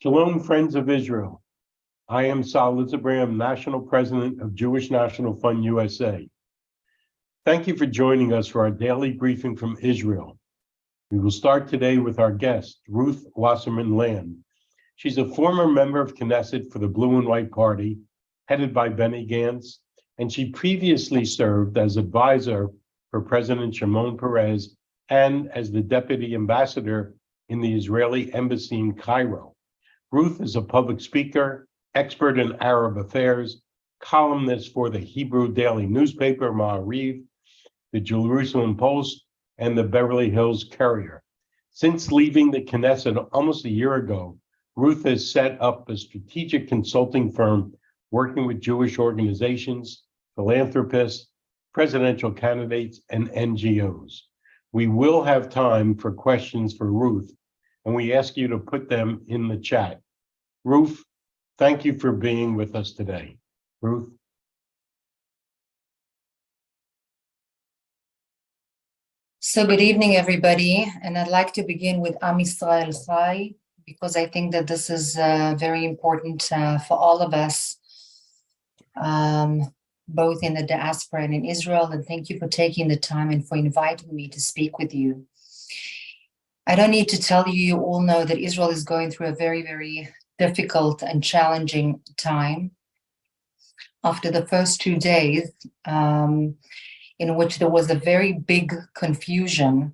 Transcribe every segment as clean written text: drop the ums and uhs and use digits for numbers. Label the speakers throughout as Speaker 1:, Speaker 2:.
Speaker 1: Shalom, friends of Israel. I am Sal Litzabram, National President of Jewish National Fund USA. Thank you for joining us for our daily briefing from Israel. We will start today with our guest, Ruth Wasserman Land. She's a former member of Knesset for the Blue and White Party, headed by Benny Gantz, and she previously served as advisor for President Shimon Peres and as the deputy ambassador in the Israeli embassy in Cairo. Ruth is a public speaker, expert in Arab affairs, columnist for the Hebrew daily newspaper Ma'ariv, the Jerusalem Post, and the Beverly Hills Courier. Since leaving the Knesset almost a year ago, Ruth has set up a strategic consulting firm working with Jewish organizations, philanthropists, presidential candidates, and NGOs. We will have time for questions for Ruth, and we ask you to put them in the chat. Ruth, thank you for being with us today. Ruth?
Speaker 2: So good evening, everybody. And I'd like to begin with Am Yisrael Chai, because I think that this is very important for all of us, both in the diaspora and in Israel. And thank you for taking the time and for inviting me to speak with you. I don't need to tell you, you all know that Israel is going through a very, very difficult and challenging time. After the first 2 days, in which there was a very big confusion,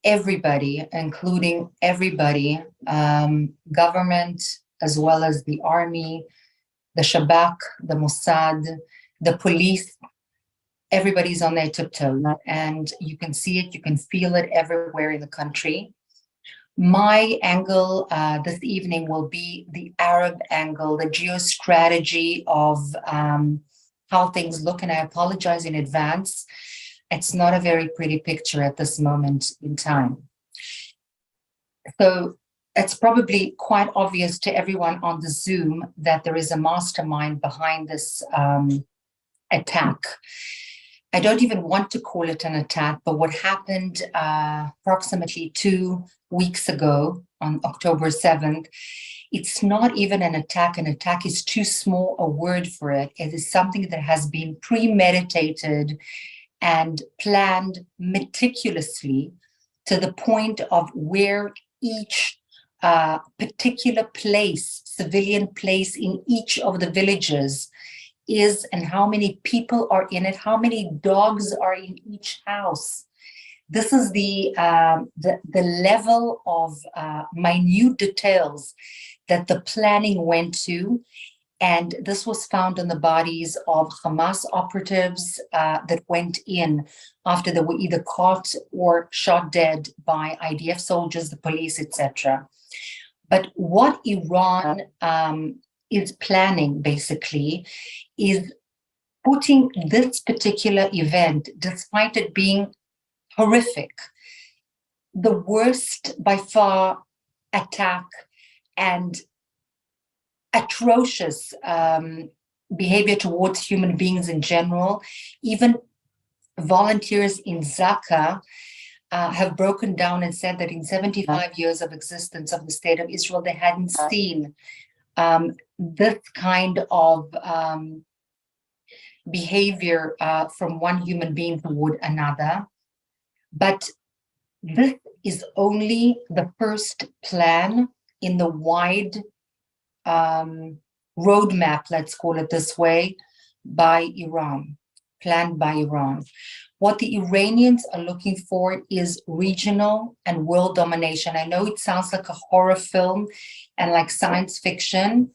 Speaker 2: everybody, including everybody, government, as well as the army, the Shabak, the Mossad, the police, everybody's on their tiptoe, and you can see it, you can feel it everywhere in the country. My angle this evening will be the Arab angle, the geostrategy of how things look, and I apologize in advance. It's not a very pretty picture at this moment in time. So it's probably quite obvious to everyone on the Zoom that there is a mastermind behind this attack. I don't even want to call it an attack, but what happened approximately 2 weeks ago on October 7th, it's not even an attack. An attack is too small a word for it. It is something that has been premeditated and planned meticulously to the point of where each particular place, civilian place in each of the villages is, and how many people are in it, how many dogs are in each house. This is the level of minute details that the planning went to, and this was found in the bodies of Hamas operatives that went in after they were either caught or shot dead by IDF soldiers, the police, etc. But what Iran is planning, basically, is putting this particular event, despite it being horrific, the worst by far attack and atrocious behavior towards human beings in general. Even volunteers in Zaka have broken down and said that in 75 years of existence of the State of Israel, they hadn't seen this kind of behavior from one human being toward another. But this is only the first plan in the wide roadmap, let's call it this way, by Iran, planned by Iran. What the Iranians are looking for is regional and world domination. I know it sounds like a horror film and like science fiction,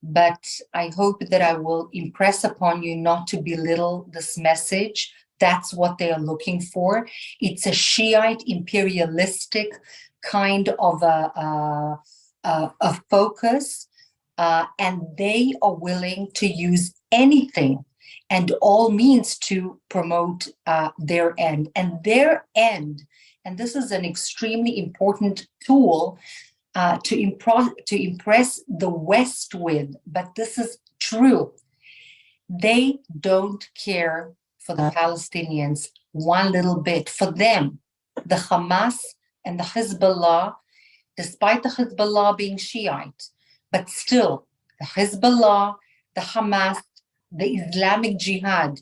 Speaker 2: but I hope that I will impress upon you not to belittle this message. That's what they are looking for. It's a Shiite imperialistic kind of a focus, and they are willing to use anything and all means to promote their end. And their end, and this is an extremely important tool to impress the West with, but this is true. They don't care for the Palestinians one little bit. For them, the Hamas and the Hezbollah, despite the Hezbollah being Shiite, But still, the Hezbollah, the Hamas, the Islamic Jihad,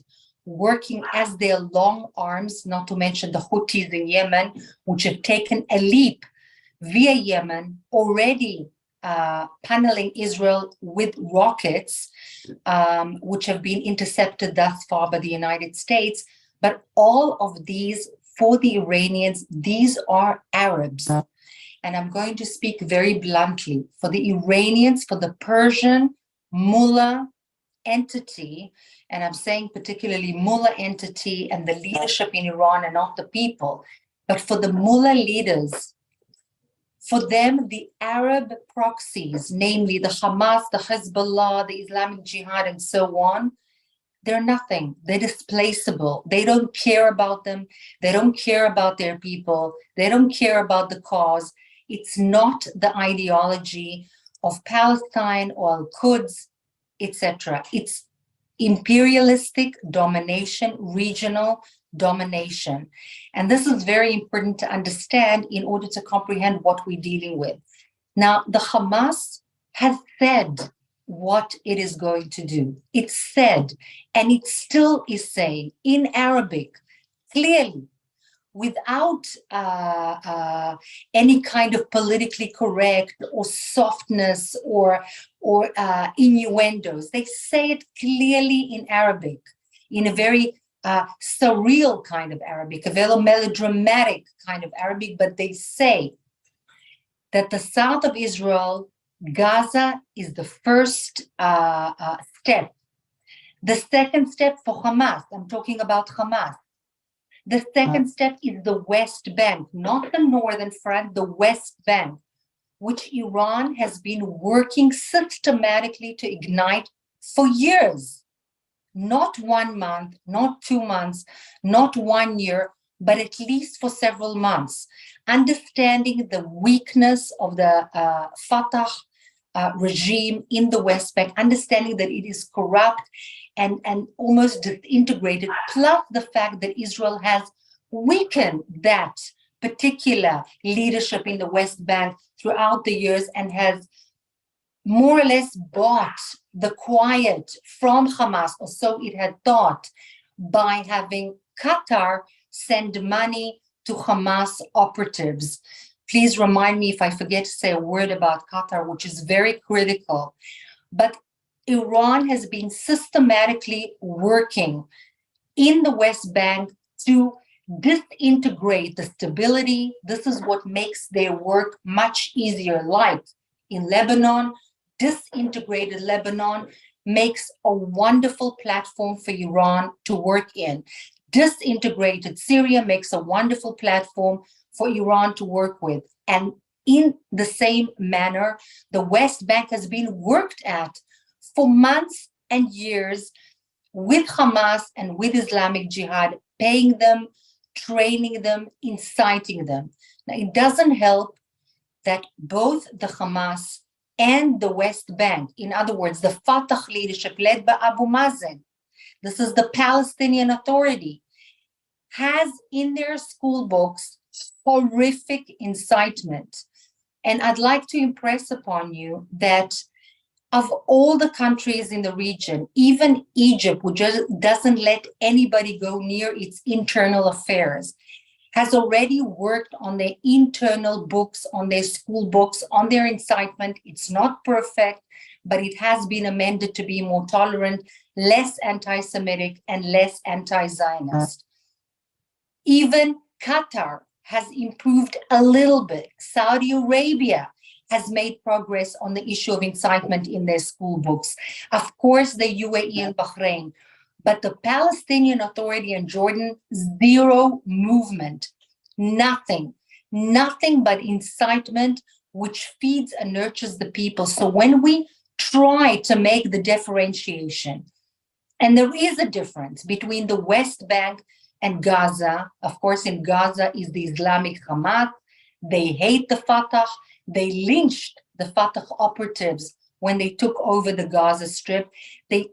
Speaker 2: working as their long arms, not to mention the Houthis in Yemen, which have taken a leap via Yemen, already paneling Israel with rockets, which have been intercepted thus far by the United States. But all of these, for the Iranians, these are Arabs. And I'm going to speak very bluntly. For the Iranians, for the Persian mullah entity, and I'm saying particularly mullah entity and the leadership in Iran and not the people, but for the mullah leaders, for them, the Arab proxies, namely the Hamas, the Hezbollah, the Islamic Jihad, and so on, they're nothing. They're displaceable. They don't care about them. They don't care about their people. They don't care about the cause. It's not the ideology of Palestine or Al-Quds, etc. It's imperialistic domination, regional domination. And this is very important to understand in order to comprehend what we're dealing with. Now, the Hamas has said what it is going to do. It said, and it still is saying in Arabic, clearly, without any kind of politically correct or softness or innuendos. They say it clearly in Arabic, in a very surreal kind of Arabic, a very melodramatic kind of Arabic, but they say that the south of Israel, Gaza, is the first step. The second step for Hamas, I'm talking about Hamas. The second step is the West Bank, not the northern front, the West Bank, which Iran has been working systematically to ignite for years. Not 1 month, not 2 months, not 1 year, but at least for several months. Understanding the weakness of the Fatah regime in the West Bank, understanding that it is corrupt and almost disintegrated, plus the fact that Israel has weakened that particular leadership in the West Bank throughout the years and has more or less bought the quiet from Hamas, or so it had thought, by having Qatar send money to Hamas operatives. Please remind me if I forget to say a word about Qatar, which is very critical. But Iran has been systematically working in the West Bank to disintegrate the stability. This is what makes their work much easier. Like in Lebanon, disintegrated Lebanon makes a wonderful platform for Iran to work in. Disintegrated Syria makes a wonderful platform for Iran to work with. And in the same manner, the West Bank has been worked at for months and years with Hamas and with Islamic Jihad, paying them, training them, inciting them. Now, it doesn't help that both the Hamas and the West Bank, in other words, the Fatah leadership led by Abu Mazen, this is the Palestinian Authority, has in their school books horrific incitement. And I'd like to impress upon you that of all the countries in the region, even Egypt, which doesn't let anybody go near its internal affairs, has already worked on their internal books, on their school books, on their incitement. It's not perfect, but it has been amended to be more tolerant, less anti-Semitic, and less anti-Zionist. Even Qatar has improved a little bit. Saudi Arabia has made progress on the issue of incitement in their school books. Of course, the UAE and Bahrain. But the Palestinian Authority in Jordan, zero movement, nothing but incitement, which feeds and nurtures the people. So when we try to make the differentiation, and there is a difference between the West Bank and Gaza. Of course, in Gaza is the Islamic Hamas. They hate the Fatah. They lynched the Fatah operatives when they took over the Gaza Strip. They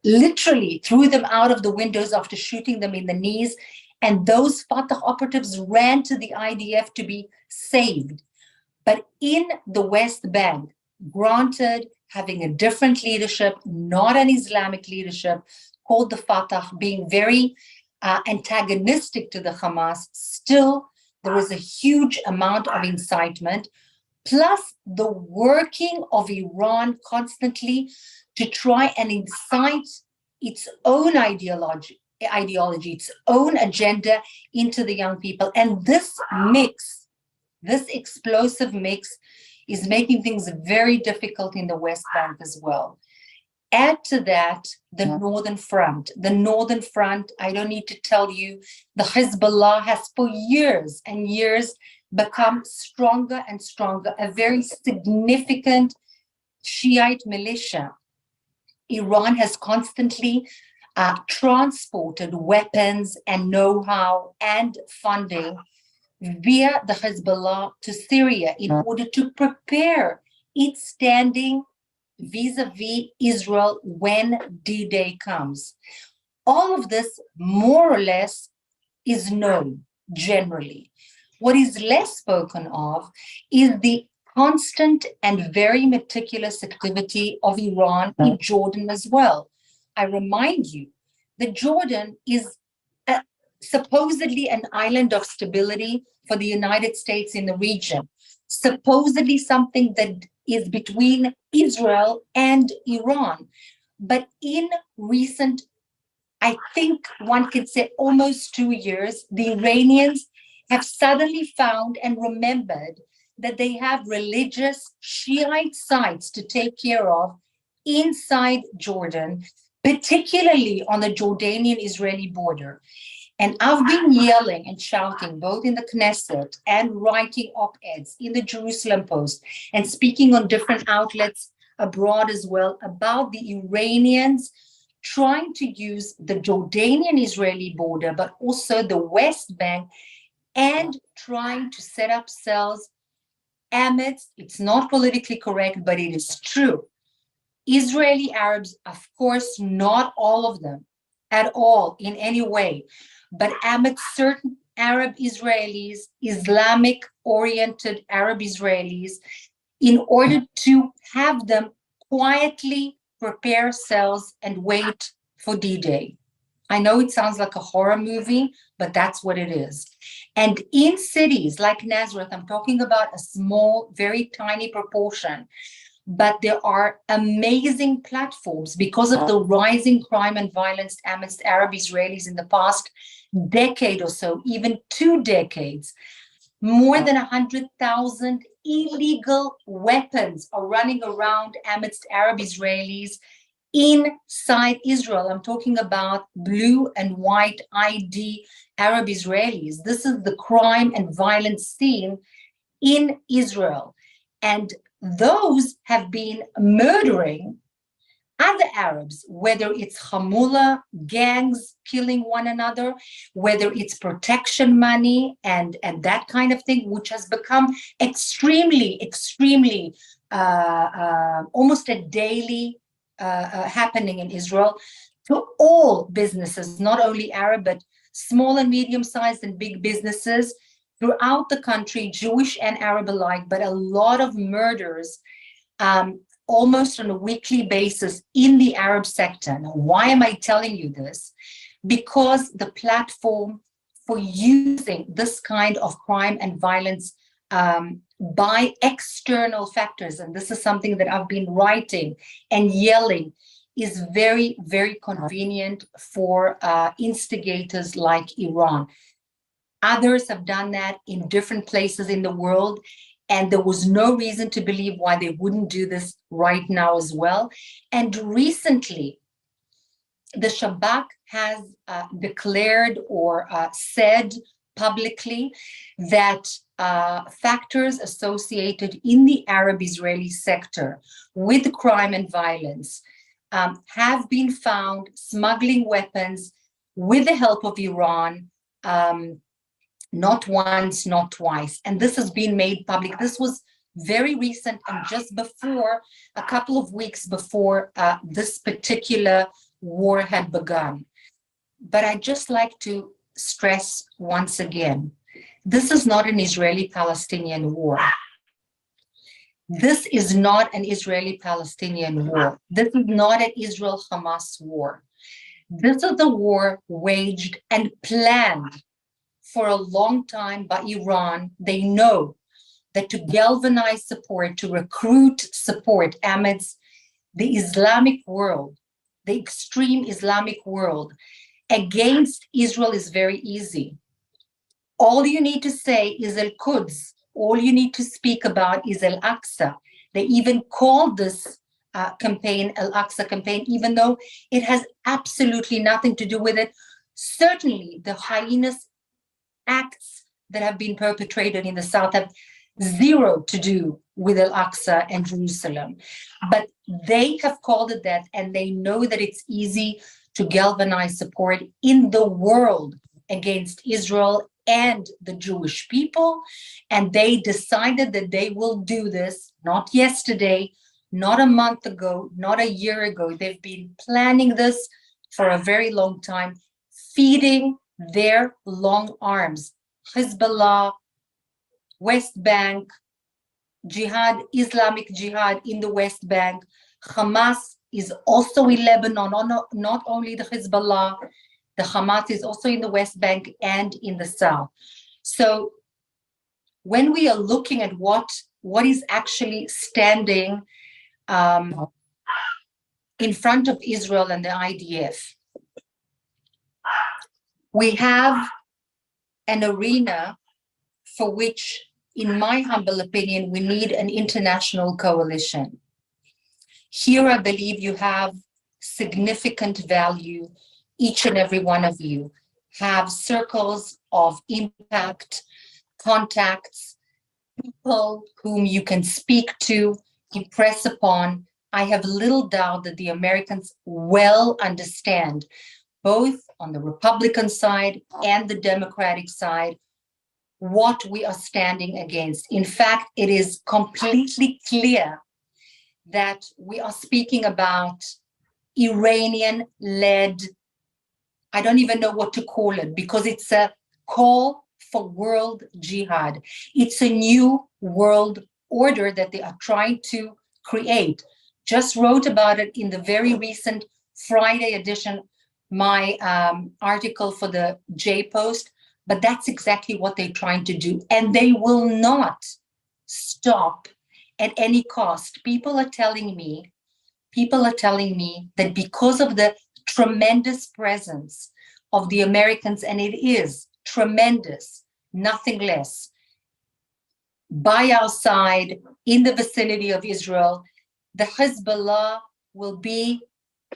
Speaker 2: literally threw them out of the windows after shooting them in the knees. And those Fatah operatives ran to the IDF to be saved. But in the West Bank, granted, having a different leadership, not an Islamic leadership, called the Fatah, being very antagonistic to the Hamas, still there is a huge amount of incitement, plus the working of Iran constantly to try and incite its own ideology, its own agenda into the young people. And this mix, this explosive mix, is making things very difficult in the West Bank as well. Add to that the Northern Front. The Northern Front, I don't need to tell you, the Hezbollah has for years and years become stronger and stronger, a very significant Shiite militia. Iran has constantly transported weapons and know-how and funding via the Hezbollah to Syria in order to prepare its standing vis-a-vis Israel when D-Day comes. All of this, more or less, is known generally. What is less spoken of is the constant and very meticulous activity of Iran in Jordan as well. I remind you that Jordan is supposedly an island of stability for the United States in the region, supposedly something that is between Israel and Iran. But in recent, I think one could say almost 2 years, the Iranians have suddenly found and remembered that they have religious Shiite sites to take care of inside Jordan, particularly on the Jordanian-Israeli border. And I've been yelling and shouting both in the Knesset and writing op-eds in the Jerusalem Post and speaking on different outlets abroad as well about the Iranians trying to use the Jordanian-Israeli border, but also the West Bank, and trying to set up cells amidst, it's not politically correct, but it is true. Israeli Arabs, of course, not all of them at all in any way, but amidst certain Arab Israelis, Islamic-oriented Arab Israelis, in order to have them quietly prepare cells and wait for D-Day. I know it sounds like a horror movie, but that's what it is. And in cities like Nazareth, I'm talking about a small, very tiny proportion, but there are amazing platforms because of the rising crime and violence amidst Arab Israelis in the past decade or so, even 2 decades. More than 100,000 illegal weapons are running around amidst Arab Israelis inside Israel. I'm talking about blue and white ID Arab Israelis. This is the crime and violence scene in Israel. And those have been murdering other Arabs, whether it's Hamula, gangs killing one another, whether it's protection money and that kind of thing, which has become extremely, almost a daily happening in Israel, to all businesses, not only Arab, but small and medium-sized and big businesses throughout the country, Jewish and Arab alike, but a lot of murders almost on a weekly basis in the Arab sector. Now, why am I telling you this? Because the platform for using this kind of crime and violence by external factors, and this is something that I've been writing and yelling, is very, very convenient for instigators like Iran. Others have done that in different places in the world, and there was no reason to believe why they wouldn't do this right now as well. And recently, the Shabak has declared or said publicly that factors associated in the Arab-Israeli sector with crime and violence have been found smuggling weapons with the help of Iran, not once, not twice. And this has been made public. This was very recent and just before, a couple of weeks before this particular war had begun. But I'd just like to stress once again, this is not an Israeli-Palestinian war. This is not an Israeli-Palestinian war. This is not an Israel-Hamas war. This is a war waged and planned for a long time by Iran. They know that to galvanize support, to recruit support amidst the Islamic world, the extreme Islamic world, against Israel is very easy. All you need to say is Al-Quds. All you need to speak about is Al-Aqsa. They even called this campaign Al-Aqsa campaign, even though it has absolutely nothing to do with it. Certainly, the heinous acts that have been perpetrated in the south have zero to do with Al-Aqsa and Jerusalem. But they have called it that, and they know that it's easy to galvanize support in the world against Israel and the Jewish people. And they decided that they will do this, not yesterday, not a month ago, not a year ago. They've been planning this for a very long time, feeding their long arms. Hezbollah, West Bank, Jihad, Islamic Jihad in the West Bank. Hamas is also in Lebanon, not only the Hezbollah, the Hamas is also in the West Bank and in the South. So when we are looking at what is actually standing in front of Israel and the IDF, we have an arena for which, in my humble opinion, we need an international coalition. Here, I believe you have significant value. Each and every one of you have circles of impact, contacts, people whom you can speak to, impress upon. I have little doubt that the Americans well understand, both on the Republican side and the Democratic side, what we are standing against. In fact, it is completely clear that we are speaking about Iranian-led, I don't even know what to call it, because it's a call for world jihad. It's a new world order that they are trying to create. Just wrote about it in the very recent Friday edition, my article for the J-Post, but that's exactly what they're trying to do. And they will not stop at any cost. People are telling me that because of the tremendous presence of the Americans, and it is tremendous, nothing less, by our side in the vicinity of Israel, the Hezbollah will be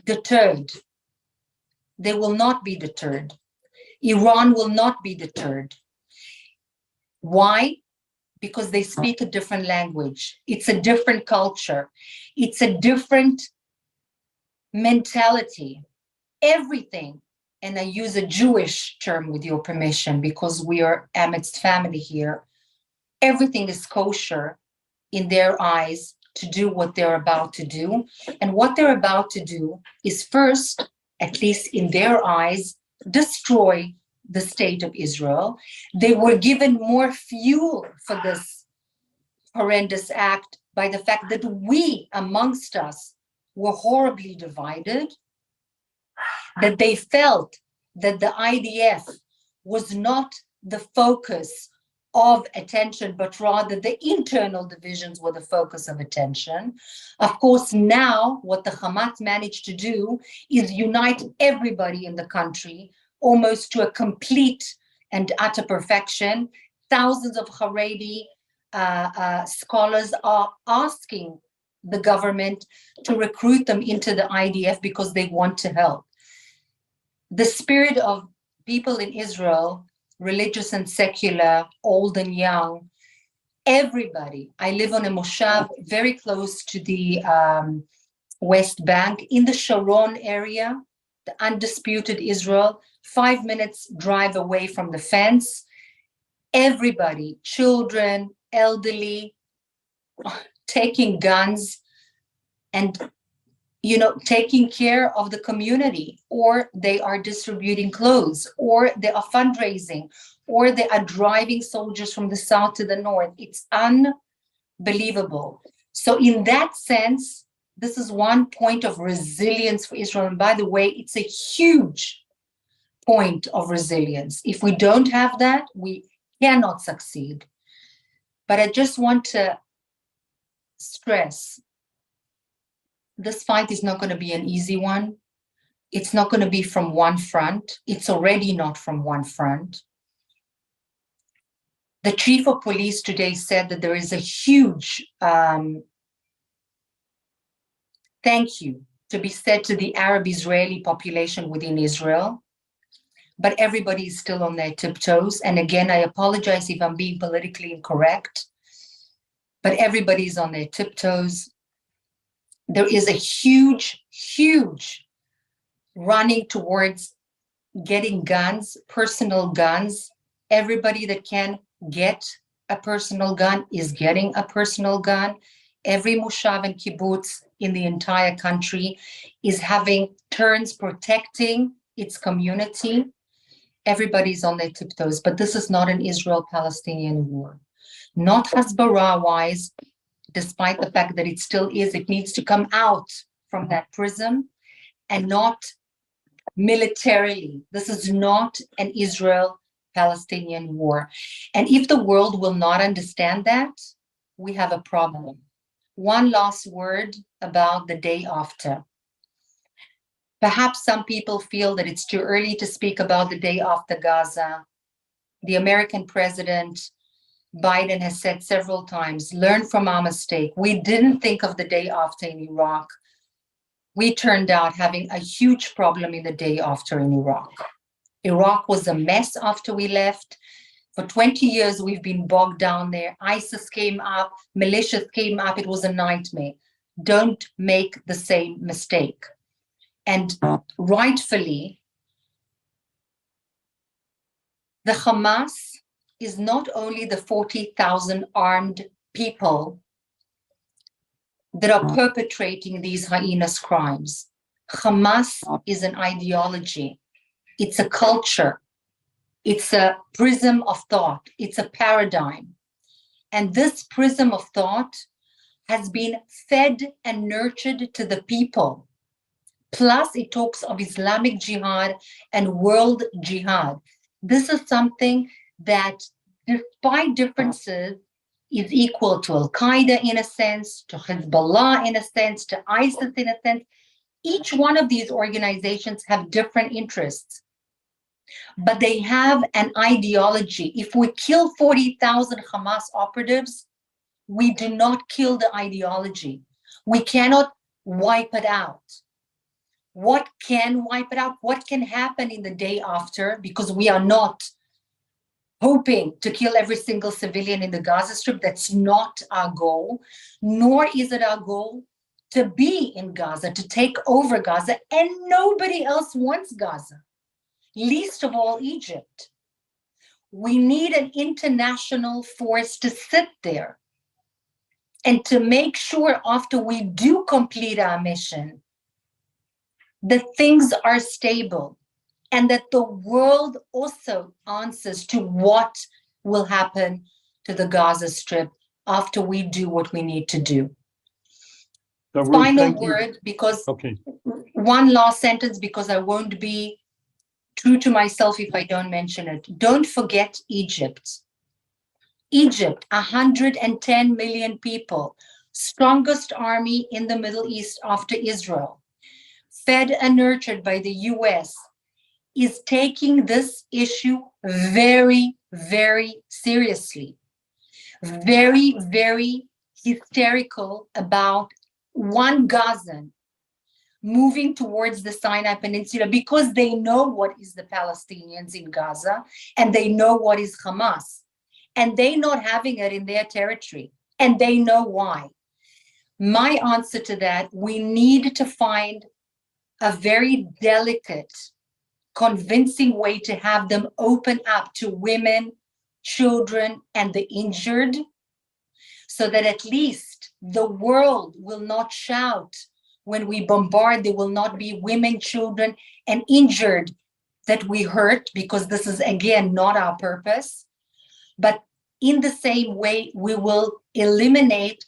Speaker 2: deterred. They will not be deterred. Iran will not be deterred. Why? Because they speak a different language. It's a different culture. It's a different mentality. Everything, and I use a Jewish term with your permission because we are amidst family here, everything is kosher in their eyes to do what they're about to do. And what they're about to do is first, at least in their eyes, destroy the state of Israel. They were given more fuel for this horrendous act by the fact that we amongst us were horribly divided, that they felt that the IDF was not the focus of attention, but rather the internal divisions were the focus of attention. Of course, now what the Hamas managed to do is unite everybody in the country almost to a complete and utter perfection. Thousands of Haredi scholars are asking the government to recruit them into the IDF because they want to help. The spirit of people in Israel, religious and secular, old and young, everybody. I live on a moshav very close to the West Bank in the Sharon area, the undisputed Israel, 5 minutes drive away from the fence. Everybody, children, elderly, taking guns and taking care of the community, or they are distributing clothes, or they are fundraising, or they are driving soldiers from the south to the north. It's unbelievable. So in that sense, this is one point of resilience for Israel. And by the way, it's a huge point of resilience. If we don't have that, we cannot succeed. But I just want to stress, this fight is not going to be an easy one. It's not going to be from one front. It's already not from one front. The chief of police today said that there is a huge thank you to be said to the Arab-Israeli population within Israel, but everybody is still on their tiptoes. And again, I apologize if I'm being politically incorrect, but everybody is on their tiptoes. There is a huge, huge running towards getting guns, personal guns. Everybody that can get a personal gun is getting a personal gun. Every moshav and kibbutz in the entire country is having turns protecting its community. Everybody's on their tiptoes, but this is not an Israel-Palestinian war. Not Hasbara-wise, despite the fact that it still is, it needs to come out from that prism, and not militarily. This is not an Israel-Palestinian war. And if the world will not understand that, we have a problem. One last word about the day after. Perhaps some people feel that it's too early to speak about the day after Gaza. The American president, Biden, has said several times, learn from our mistake. We didn't think of the day after in Iraq. We turned out having a huge problem in the day after in Iraq. Iraq was a mess after we left. For 20 years, we've been bogged down there. ISIS came up, militias came up. It was a nightmare. Don't make the same mistake. And rightfully, the Hamas is not only the 40,000 armed people that are perpetrating these heinous crimes. Hamas is an ideology. It's a culture. It's a prism of thought. It's a paradigm. And this prism of thought has been fed and nurtured to the people. Plus, it talks of Islamic jihad and world jihad. This is something that, despite differences, is equal to Al-Qaeda in a sense, to Hezbollah in a sense, to ISIS in a sense. Each one of these organizations have different interests, but they have an ideology. If we kill 40,000 Hamas operatives, we do not kill the ideology. We cannot wipe it out. What can wipe it out? What can happen in the day after? Because we are not hoping to kill every single civilian in the Gaza Strip. That's not our goal, nor is it our goal to be in Gaza, to take over Gaza, and nobody else wants Gaza, least of all Egypt. We need an international force to sit there and to make sure after we do complete our mission that things are stable, and that the world also answers to what will happen to the Gaza Strip after we do what we need to do.
Speaker 1: So, Ruth,
Speaker 2: Final
Speaker 1: thank you.
Speaker 2: word, because
Speaker 1: Okay.
Speaker 2: one last sentence, because I won't be true to myself if I don't mention it. Don't forget Egypt. Egypt, 110 million people, strongest army in the Middle East after Israel, fed and nurtured by the US, is taking this issue very, very seriously. Very, very hysterical about one Gazan moving towards the Sinai Peninsula, because they know what is the Palestinians in Gaza, and they know what is Hamas, and they not having it in their territory, and they know why. My answer to that, we need to find a very delicate, convincing way to have them open up to women, children, and the injured, so that at least the world will not shout when we bombard. There will not be women, children, and injured that we hurt, because this is, again, not our purpose. But in the same way, we will eliminate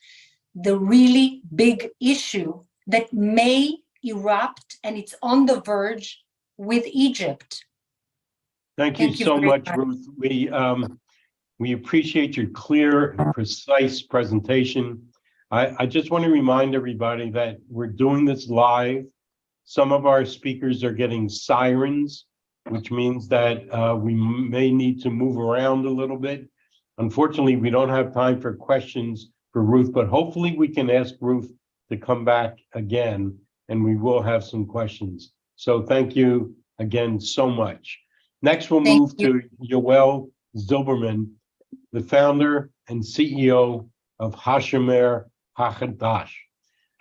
Speaker 2: the really big issue that may erupt, and it's on the verge with Egypt.
Speaker 1: Thank you
Speaker 2: Thank you
Speaker 1: so
Speaker 2: very
Speaker 1: much,
Speaker 2: much.
Speaker 1: Ruth. We appreciate your clear and precise presentation. I just want to remind everybody that we're doing this live. Some of our speakers are getting sirens, which means that we may need to move around a little bit. Unfortunately, we don't have time for questions for Ruth, but hopefully we can ask Ruth to come back again, and we will have some questions. So thank you again so much. Next, we'll
Speaker 2: Thank
Speaker 1: move
Speaker 2: you.
Speaker 1: to Yoel Zilberman, the founder and CEO of Hashomer HaChadash,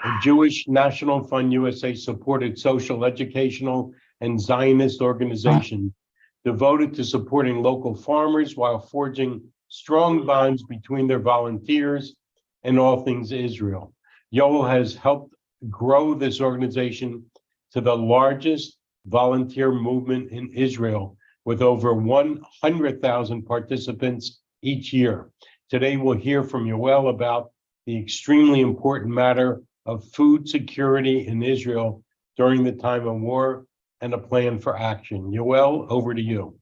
Speaker 1: a Jewish National Fund USA supported social, educational, and Zionist organization devoted to supporting local farmers while forging strong bonds between their volunteers and all things Israel. Yoel has helped grow this organization to the largest volunteer movement in Israel, with over 100,000 participants each year. Today, we'll hear from Yoel about the extremely important matter of food security in Israel during the time of war and a plan for action. Yoel, over to you.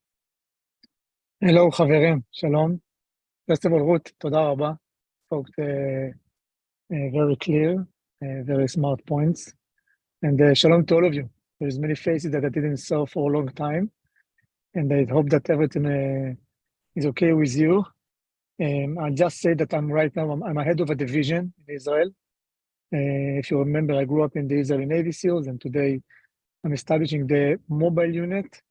Speaker 3: Hello, חברים, שלום. First of all, Ruth, תודה רבה. Spoke very clear, very smart points. And shalom to all of you. There's many faces that I didn't saw for a long time. And I hope that everything is okay with you. I'll just say that I'm head of a division in Israel. If you remember, I grew up in the Israeli Navy SEALs, and today I'm establishing the mobile unit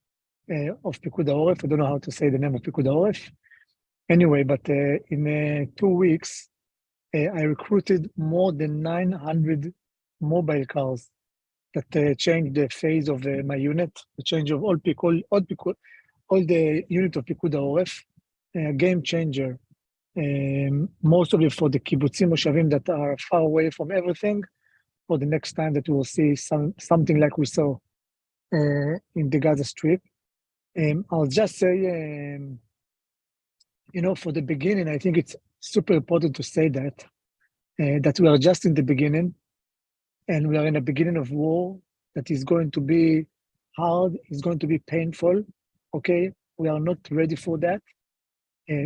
Speaker 3: of Pikud HaOref. I don't know how to say the name of Pikud HaOref. Anyway, but in 2 weeks, I recruited more than 900 mobile cars that changed the phase of my unit, the change of all the unit of Pikud HaOref, game changer. Most of it for the kibbutzim moshavim that are far away from everything, for the next time that we will see something like we saw in the Gaza Strip. I'll just say, for the beginning, I think it's super important to say that we are just in the beginning, and we are in the beginning of war that is going to be hard, is going to be painful, okay? We are not ready for that.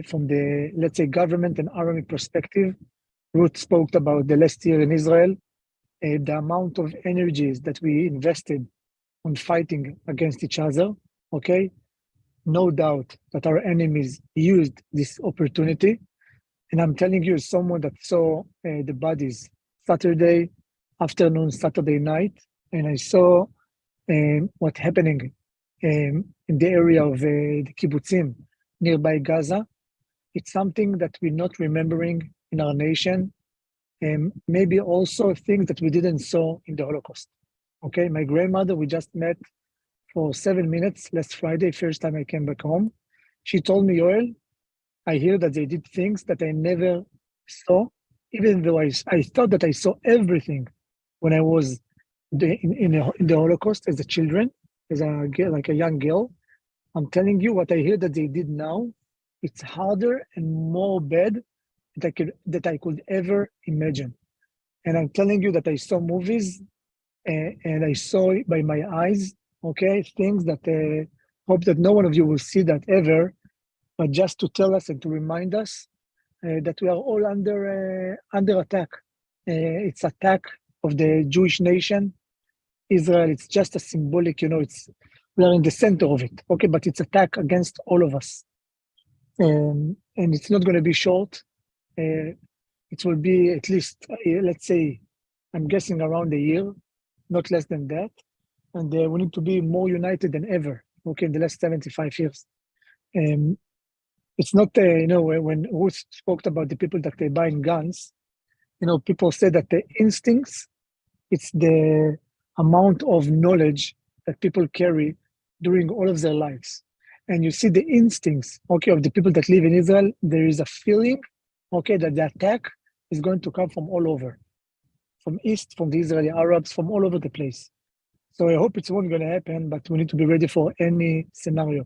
Speaker 3: From the, let's say, government and army perspective, Ruth spoke about the last year in Israel, the amount of energies that we invested on fighting against each other, okay? No doubt that our enemies used this opportunity. And I'm telling you, as someone that saw the bodies Saturday afternoon, Saturday night, and I saw what's happening in the area of the kibbutzim nearby Gaza. It's something that we're not remembering in our nation, and maybe also things that we didn't saw in the Holocaust. Okay, my grandmother, we just met for 7 minutes last Friday, first time I came back home. She told me, Yoel, I hear that they did things that I never saw, even though I thought that I saw everything when I was in the Holocaust as a children, as a girl, like a young girl. I'm telling you what I hear that they did now, it's harder and more bad that I could ever imagine. And I'm telling you that I saw movies and I saw it by my eyes, okay, things that hope that no one of you will see that ever, but just to tell us and to remind us that we are all under attack. It's attack of the Jewish nation. Israel, it's just a symbolic, we are in the center of it, okay, but it's attack against all of us. And it's not going to be short. It will be at least, let's say, I'm guessing around a year, not less than that. And we need to be more united than ever, okay, in the last 75 years. It's not, when Ruth spoke about the people that they buy guns, people say that the instincts, it's the amount of knowledge that people carry during all of their lives. And you see the instincts, okay, of the people that live in Israel, there is a feeling, okay, that the attack is going to come from all over, from East, from the Israeli Arabs, from all over the place. So I hope it's not going to happen, but we need to be ready for any scenario.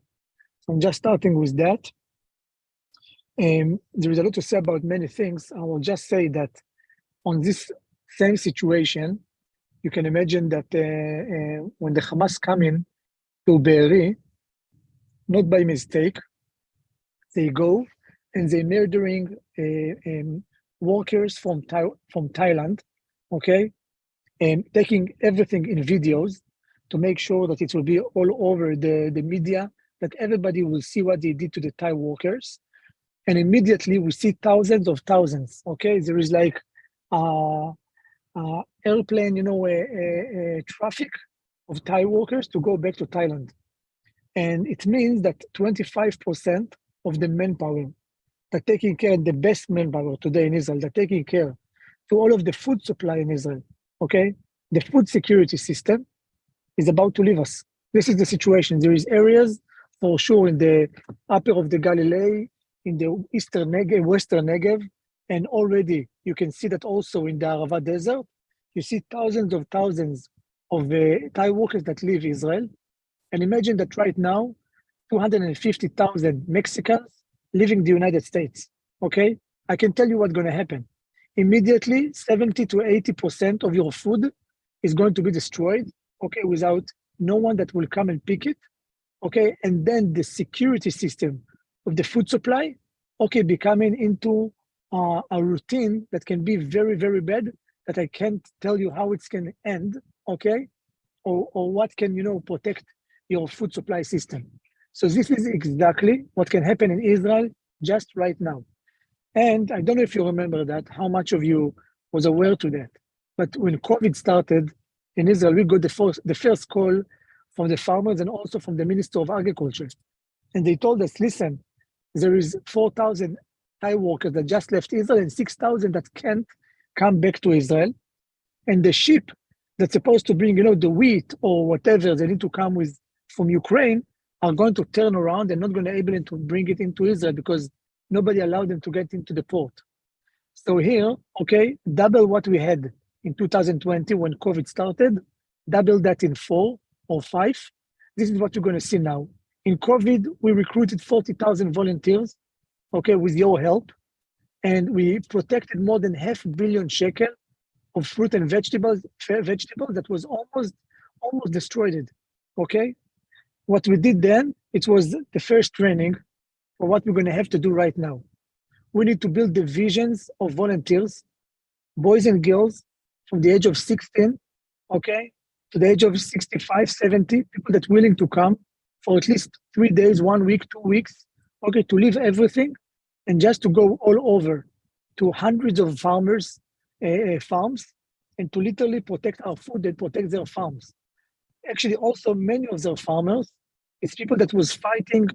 Speaker 3: So I'm just starting with that. There is a lot to say about many things. I will just say that on this same situation, you can imagine that when the Hamas come in to Be'eri, not by mistake, they go and they murdering workers from Thailand, okay, and taking everything in videos to make sure that it will be all over the media, that everybody will see what they did to the Thai workers. And immediately we see thousands, okay? There is like airplane, traffic of Thai workers to go back to Thailand. And it means that 25% of the manpower that taking care of the best manpower today in Israel, that taking care to all of the food supply in Israel, okay? The food security system is about to leave us. This is the situation. There is areas for sure in the upper of the Galilee, in the eastern Negev, western Negev, and already you can see that also in the Arava Desert. You see thousands of Thai workers that leave Israel. And imagine that right now, 250,000 Mexicans leaving the United States, okay? I can tell you what's gonna happen. Immediately, 70 to 80% of your food is going to be destroyed, okay, without no one that will come and pick it, okay? And then the security system of the food supply, okay, becoming into a routine that can be very, very bad, that I can't tell you how it's gonna end, okay? Or what can, protect your food supply system. So this is exactly what can happen in Israel just right now. And I don't know if you remember that, how much of you was aware to that. But when COVID started in Israel, we got the first call from the farmers and also from the Minister of Agriculture. And they told us, listen, there is 4,000 Thai workers that just left Israel and 6,000 that can't come back to Israel. And the ship that's supposed to bring, the wheat or whatever they need to come with from Ukraine are going to turn around and not going to be able to bring it into Israel because nobody allowed them to get into the port. So here, okay, double what we had in 2020 when COVID started, double that in 4 or 5. This is what you're going to see now. In COVID, we recruited 40,000 volunteers, okay, with your help. And we protected more than 500 million shekel of fruit and vegetables that was almost destroyed, okay? What we did then, it was the first training for what we're going to have to do right now. We need to build divisions of volunteers, boys and girls from the age of 16, okay, to the age of 65, 70, people that are willing to come for at least 3 days, 1 week, 2 weeks, okay, to leave everything and just to go all over to hundreds of farms and to literally protect our food and protect their farms. Actually, also many of their farmers, it's people that was fighting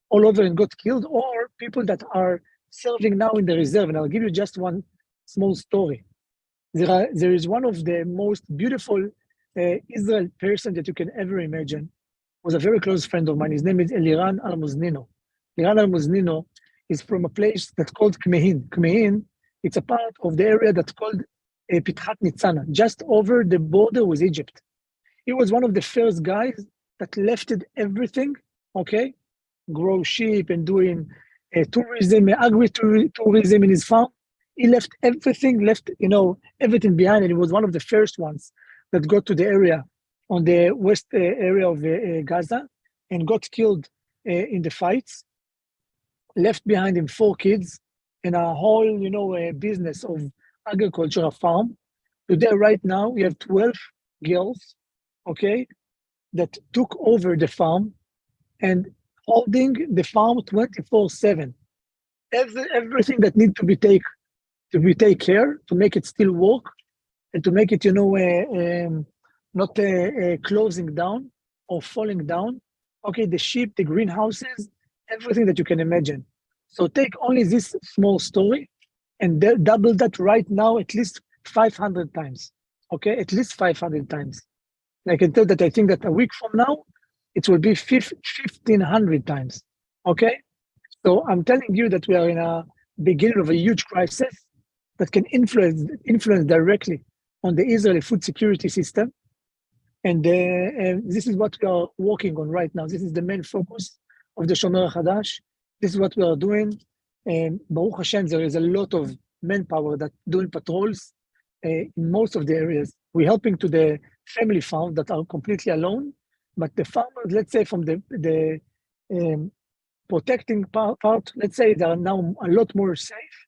Speaker 3: all over and got killed, or people that are serving now in the reserve. And I'll give you just one small story. There is one of the most beautiful Israel person that you can ever imagine, was a very close friend of mine. His name is Eliran Al-Muznino. Eliran Al-Muznino is from a place that's called Kmehin. Kmehin, it's a part of the area that's called Pitchat Nitzana, just over the border with Egypt. He was one of the first guys that left everything, okay, grow sheep and doing tourism, agri-tourism in his farm. He left everything, everything behind, and he was one of the first ones that got to the area on the west area of Gaza and got killed in the fights. Left behind him 4 kids and a whole, business of agricultural farm. Today, right now, we have 12 girls, okay, that took over the farm and holding the farm 24/7. Everything that needs to be take care to make it still work and to make it, not closing down or falling down. Okay, the sheep, the greenhouses, everything that you can imagine. So take only this small story and double that right now at least 500 times. Okay, at least 500 times. And I can tell that I think that a week from now, it will be 1,500 times. Okay, so I'm telling you that we are in a beginning of a huge crisis that can influence directly on the Israeli food security system. And this is what we are working on right now. This is the main focus of the Shomer HaChadash. This is what we are doing. And Baruch Hashem, there is a lot of manpower that doing patrols. in most of the areas. We're helping to the family farms that are completely alone, but the farmers, let's say from the protecting part, let's say they are now a lot more safe,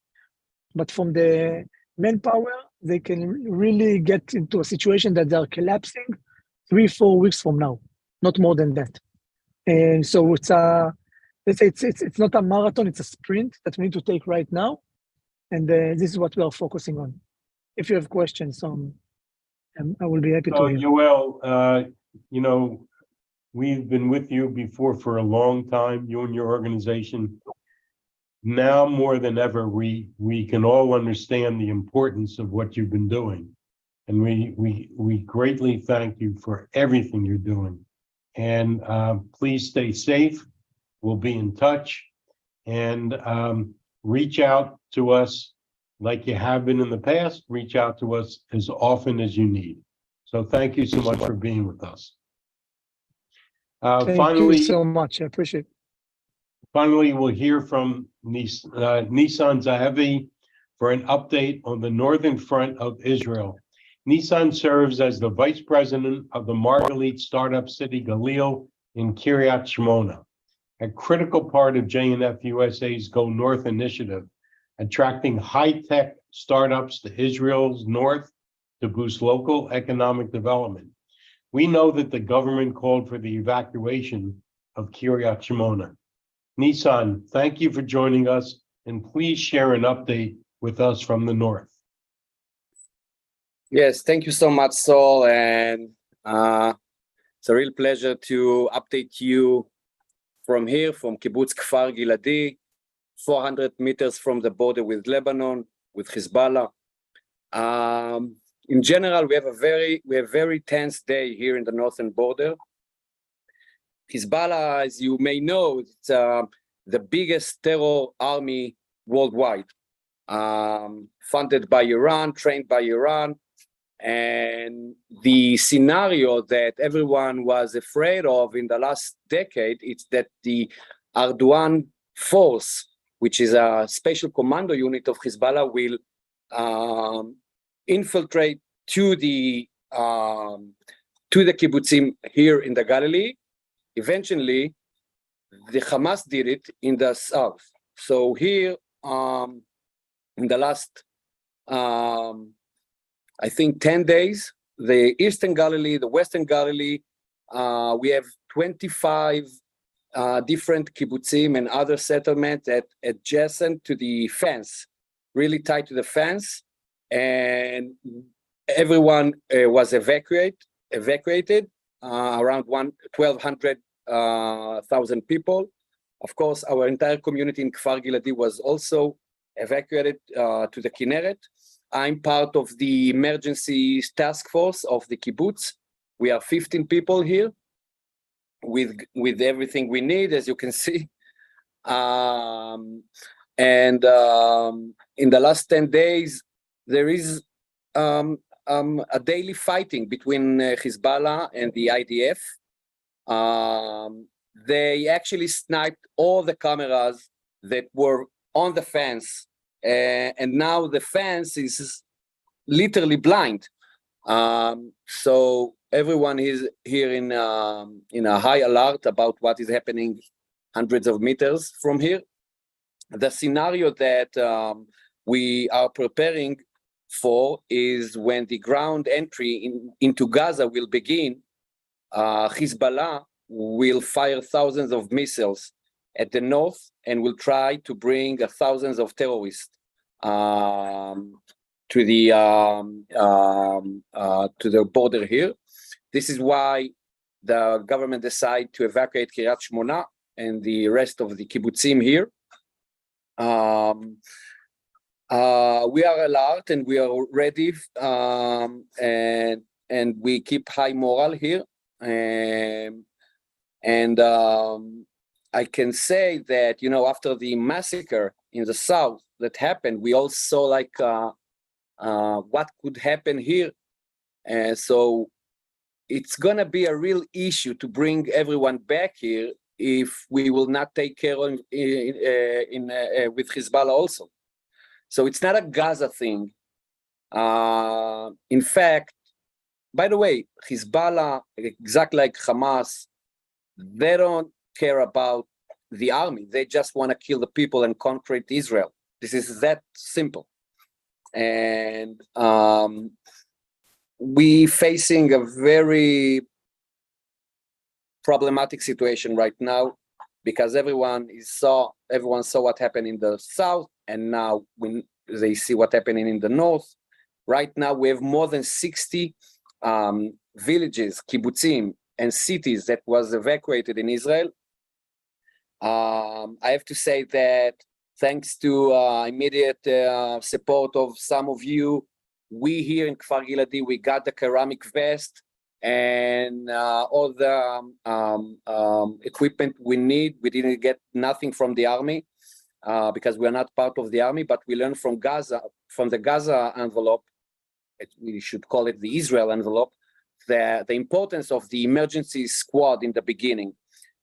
Speaker 3: but from the manpower, they can really get into a situation that they are collapsing 3-4 weeks from now, not more than that. And so it's let's say it's not a marathon, it's a sprint that we need to take right now. And this is what we are focusing on. If you have questions, I will be happy to
Speaker 1: So,
Speaker 3: hear.
Speaker 1: Yoel, you know, we've been with you before for a long time, you and your organization. Now more than ever, we can all understand the importance of what you've been doing. And we greatly thank you for everything you're doing. And please stay safe. We'll be in touch, and reach out to us like you have been in the past. Reach out to us as often as you need. So thank you so much for being with us.
Speaker 3: Thank
Speaker 1: Finally,
Speaker 3: you so much. I appreciate it.
Speaker 1: Finally, we'll hear from Nissan Zahavi for an update on the northern front of Israel. Nissan serves as the vice president of the Margalit startup city Galil in Kiryat Shmona, a critical part of JNF USA's Go North initiative, attracting high-tech startups to Israel's north to boost local economic development. We know that the government called for the evacuation of Kiryat Shmona. Nissan, thank you for joining us, and please share an update with us from the north.
Speaker 4: Yes, thank you so much, Saul, and it's a real pleasure to update you from here, from Kibbutz Kfar Giladi, 400 meters from the border with Lebanon, with Hezbollah. In general, we have a very tense day here in the northern border. Hezbollah, as you may know, it's the biggest terror army worldwide, funded by Iran, trained by Iran. And the scenario that everyone was afraid of in the last decade is that the Ardoan force, which is a special commando unit of Hezbollah, will infiltrate to the kibbutzim here in the Galilee. Eventually, the Hamas did it in the south. So here, in the last, I think 10 days, the Eastern Galilee, the Western Galilee, we have 25 different kibbutzim and other settlements adjacent to the fence, really tied to the fence, and everyone was evacuated, around 1,200 people. Of course, our entire community in Kfar Giladi was also evacuated to the Kinneret. I'm part of the emergency task force of the kibbutz. We are 15 people here with everything we need, as you can see. And in the last 10 days, there is a daily fighting between Hezbollah and the IDF. They actually sniped all the cameras that were on the fence, and now the fence is literally blind. So everyone is here in a high alert about what is happening hundreds of meters from here. The scenario that we are preparing for is when the ground entry into Gaza will begin. Hezbollah will fire thousands of missiles at the north and will try to bring thousands of terrorists to the border here. This is why the government decided to evacuate Kiryat Shmona and the rest of the kibbutzim here. We are alert and we are ready, and we keep high morale here. And I can say that, you know, after the massacre in the south that happened, we all saw like what could happen here. And so it's gonna be a real issue to bring everyone back here if we will not take care of with Hezbollah also. So it's not a Gaza thing. In fact, by the way, Hezbollah, exactly like Hamas, they don't care about the army. They just want to kill the people and conquer Israel. This is that simple. And we facing a very problematic situation right now because everyone saw what happened in the south, and now when they see what happening in the north. Right now, we have more than 60 villages, kibbutzim, and cities that was evacuated in Israel. I have to say that thanks to immediate support of some of you, we here in Kfar Giladi, we got the ceramic vest and all the equipment we need. We didn't get nothing from the army because we're not part of the army, but we learned from Gaza, from the Gaza envelope, we should call it the Israel envelope, the importance of the emergency squad in the beginning.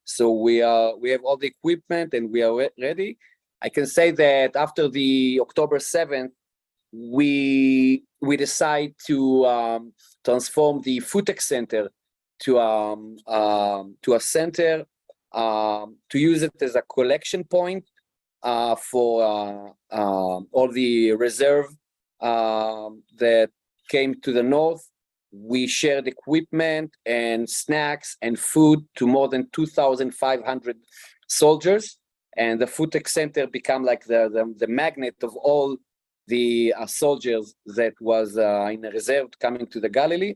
Speaker 4: So we have all the equipment and we are ready. I can say that after the October 7th, we decide to transform the Futex Center to a center to use it as a collection point for all the reserve that came to the north. We shared equipment and snacks and food to more than 2,500 soldiers, and the Futex Center became like the magnet of all the soldiers that was in a reserve coming to the Galilee.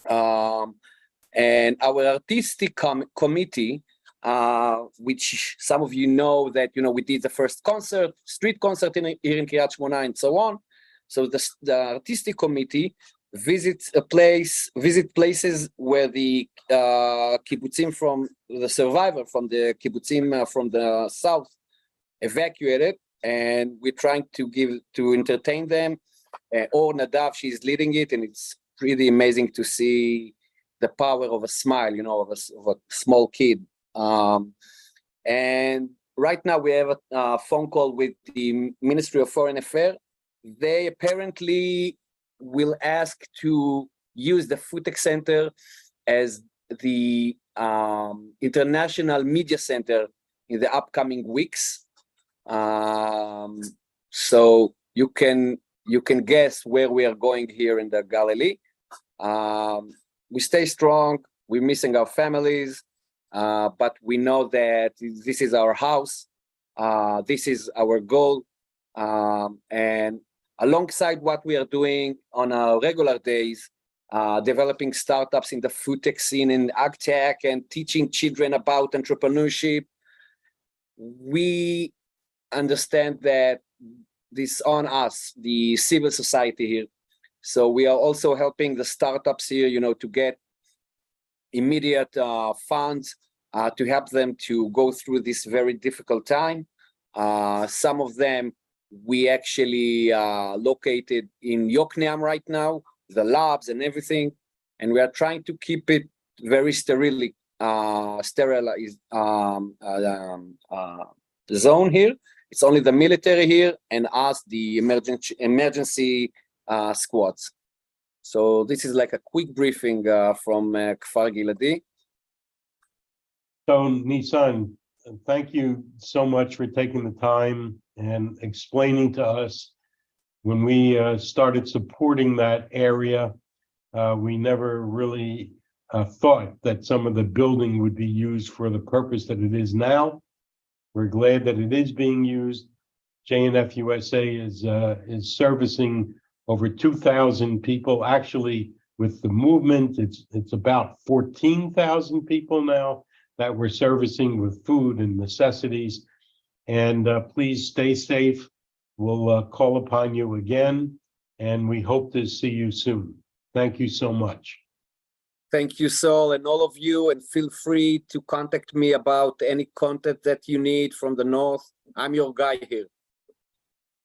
Speaker 4: And our artistic committee, which some of you know that, we did the first concert, street concert here in Kiryat Shmona and so on. So the artistic committee visit places where the kibbutzim from the survivor from the kibbutzim from the south evacuated, and we're trying to entertain them. Or Nadav, she's leading it, and it's pretty amazing to see the power of a smile, of a small kid. And right now we have a phone call with the Ministry of Foreign Affairs. They apparently will ask to use the Futex Center as the international media center in the upcoming weeks. So you can guess where we are going here in the Galilee. We stay strong. We're missing our families, but we know that this is our house. This is our goal, and alongside what we are doing on our regular days, developing startups in the food tech scene in AgTech and teaching children about entrepreneurship, we understand that this on us, the civil society here. So we are also helping the startups here, to get immediate funds to help them to go through this very difficult time. Some of them we actually located in Yokneam right now, the labs and everything, and we are trying to keep it very sterile zone here. It's only the military here and us, the emergency squads. So this is like a quick briefing from Kfar Giladi.
Speaker 1: So Nisan, thank you so much for taking the time and explaining to us. When we started supporting that area, we never really thought that some of the building would be used for the purpose that it is now. We're glad that it is being used. JNF USA is servicing over 2,000 people. Actually, with the movement, it's about 14,000 people now that we're servicing with food and necessities. And please stay safe. We'll call upon you again, and we hope to see you soon. Thank you so much.
Speaker 4: Thank you, Saul, and all of you, and feel free to contact me about any content that you need from the North. I'm your guy here.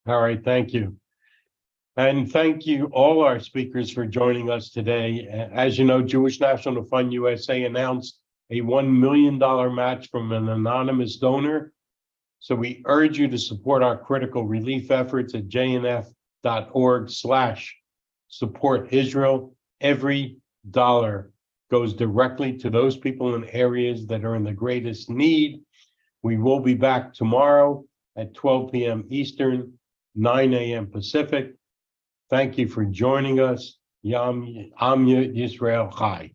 Speaker 1: All right, thank you. And thank you all our speakers for joining us today. As you know, Jewish National Fund USA announced a $1 million match from an anonymous donor. So we urge you to support our critical relief efforts at JNF support Israel. Every dollar goes directly to those people in areas that are in the greatest need. We will be back tomorrow at 12 p.m. Eastern, 9 a.m. Pacific. Thank you for joining us. Am Yisrael Chai.